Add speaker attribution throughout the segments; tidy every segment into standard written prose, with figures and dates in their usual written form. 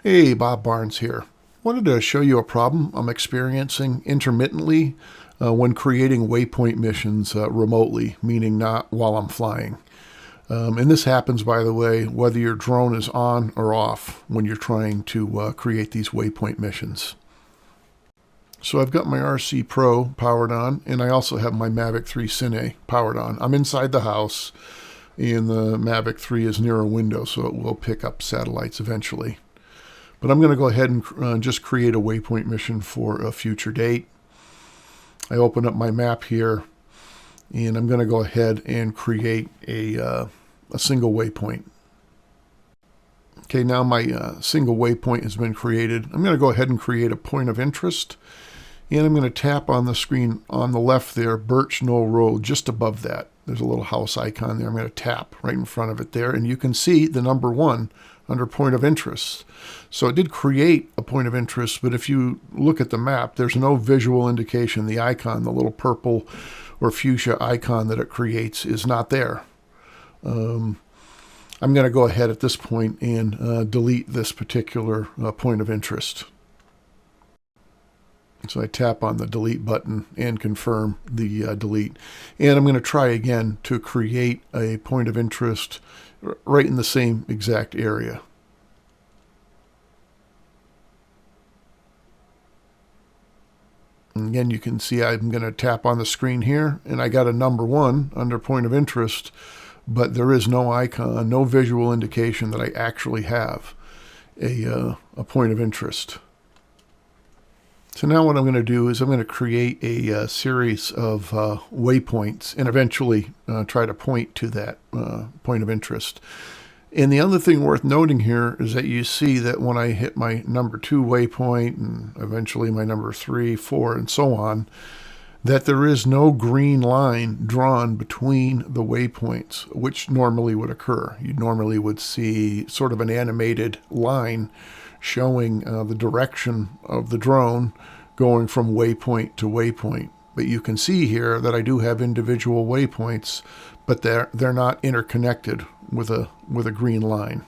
Speaker 1: Hey, Bob Barnes here. Wanted to show you a problem I'm experiencing intermittently when creating waypoint missions remotely, meaning not while I'm flying. And this happens, by the way, whether your drone is on or off when you're trying to create these waypoint missions. So I've got my RC Pro powered on, and I also have my Mavic 3 Cine powered on. I'm inside the house, and the Mavic 3 is near a window, so it will pick up satellites eventually. But I'm going to go ahead and just create a waypoint mission for a future date. I open up my map here, and I'm going to go ahead and create a single waypoint. Okay, now my single waypoint has been created. I'm going to go ahead and create a point of interest, and I'm going to tap on the screen on the left there, Birch Knoll Road, just above that. There's a little house icon there. I'm going to tap right in front of it there, and you can see the number 1 under point of interest. So it did create a point of interest, but if you look at the map, there's no visual indication. The icon, the little purple or fuchsia icon that it creates, is not there. I'm going to go ahead at this point and delete this particular point of interest. So I tap on the delete button and confirm the delete. And I'm going to try again to create a point of interest right in the same exact area. And again, you can see I'm going to tap on the screen here, and I got a number 1 under point of interest, but there is no icon, no visual indication that I actually have a point of interest. So now what I'm going to do is I'm going to create a series of waypoints and eventually try to point to that point of interest. And the other thing worth noting here is that you see that when I hit my number 2 waypoint and eventually my number 3, 4, and so on, that there is no green line drawn between the waypoints, which normally would occur. You normally would see sort of an animated line showing the direction of the drone going from waypoint to waypoint. But you can see here that I do have individual waypoints, but they're not interconnected with a green line.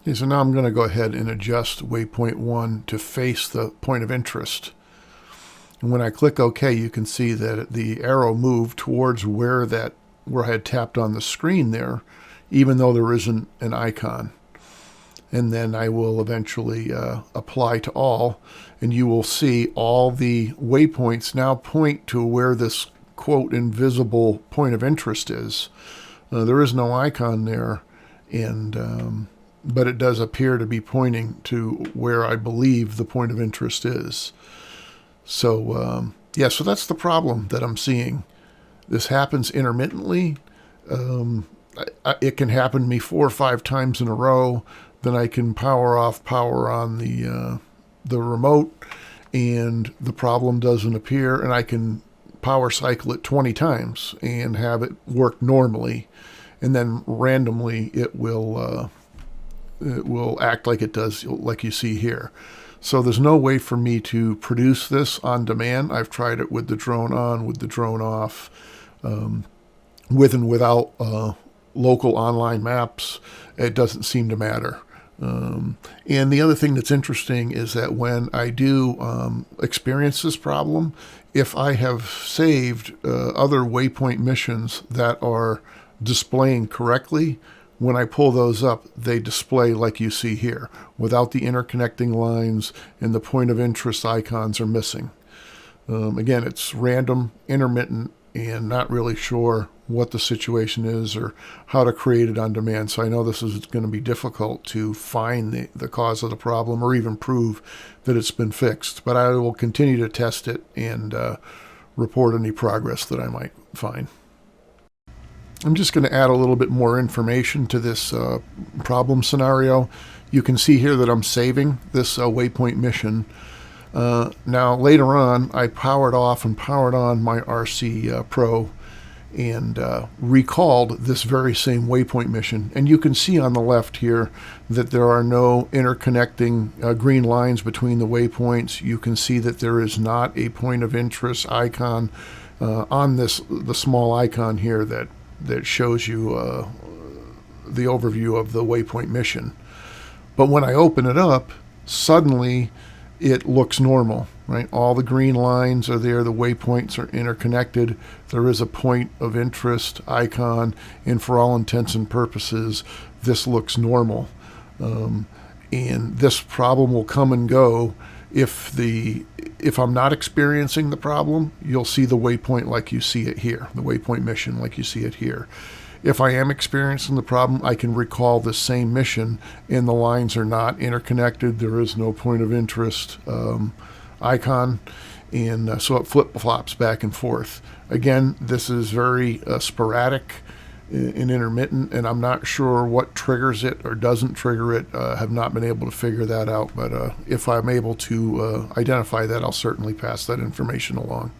Speaker 1: Okay, so now I'm going to go ahead and adjust waypoint 1 to face the point of interest. And when I click OK, you can see that the arrow moved towards where I had tapped on the screen there, even though there isn't an icon. And then I will eventually apply to all, and you will see all the waypoints now point to where this, quote, invisible point of interest is. There is no icon there, and but it does appear to be pointing to where I believe the point of interest is. So, yeah, so that's the problem that I'm seeing. This happens intermittently. It can happen to me 4 or 5 times in a row. Then I can power off, power on the remote, and the problem doesn't appear, and I can power cycle it 20 times and have it work normally, and then randomly it will act like it does, like you see here. So there's no way for me to produce this on demand. I've tried it with the drone on, with the drone off, with and without local online maps. It doesn't seem to matter. And the other thing that's interesting is that when I do experience this problem, if I have saved other waypoint missions that are displaying correctly, when I pull those up, they display like you see here, without the interconnecting lines, and the point of interest icons are missing. Again, it's random, intermittent, and not really sure what the situation is or how to create it on demand. So I know this is going to be difficult to find the cause of the problem or even prove that it's been fixed. But I will continue to test it and report any progress that I might find. I'm just going to add a little bit more information to this problem scenario. You can see here that I'm saving this waypoint mission. Now later on, I powered off and powered on my RC Pro and recalled this very same waypoint mission. And you can see on the left here that there are no interconnecting green lines between the waypoints. You can see that there is not a point of interest icon on the small icon here that shows you the overview of the waypoint mission. But when I open it up, suddenly it looks normal, right? All the green lines are there. The waypoints are interconnected. There is a point of interest icon, and for all intents and purposes, this looks normal. And this problem will come and go. If I'm not experiencing the problem, you'll see the waypoint like you see it here, the waypoint mission like you see it here. If I am experiencing the problem, I can recall the same mission, and the lines are not interconnected. There is no point of interest icon, and so it flip-flops back and forth. Again, this is very sporadic and intermittent, and I'm not sure what triggers it or doesn't trigger it. Have not been able to figure that out, but if I'm able to identify that, I'll certainly pass that information along.